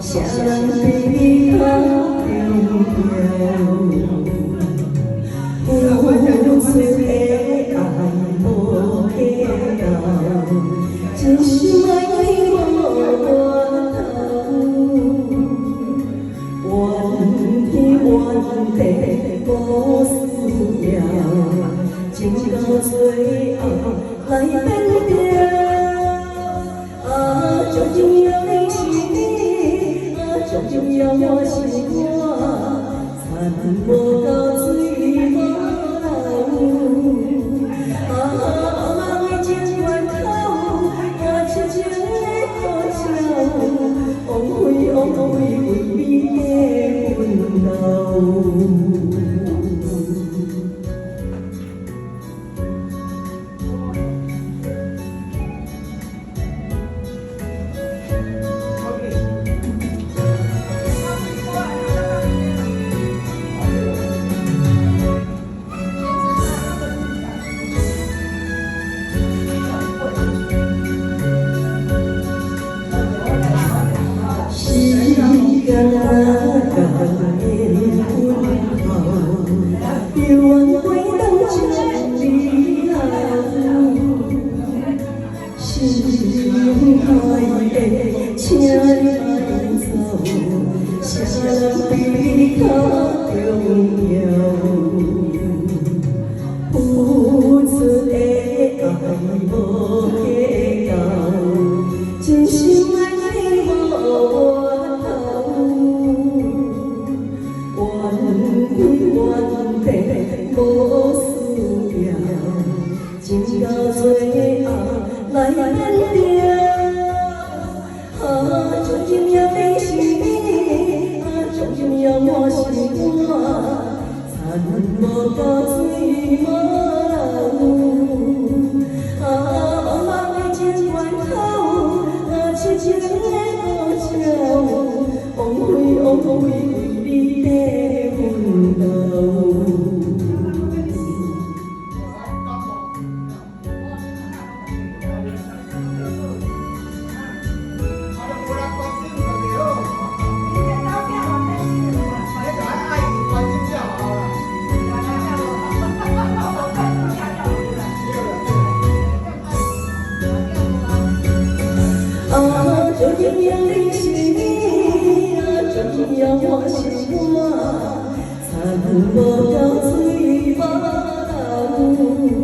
谁人比你较重要？付出的爱无计较，真心爱你无回头，怨天怨地无需要，情到最后来变调。最重要的是你，最重要我是我，残无到水无流。梦的情源头，痴情的苦笑，枉费为你的温柔。时间啊，甲的温厚，永远回到这里来。心爱的，请你莫走，谁人比你较重要？付出的爱无计较，真心爱你无怨天无需要，情到最后来变调。最重要的是你，最重要我是我，残无到水无流。梦的情源头，痴情的苦笑，枉费为你的温柔。最重要的是你，最重要我是我，残无到水无流。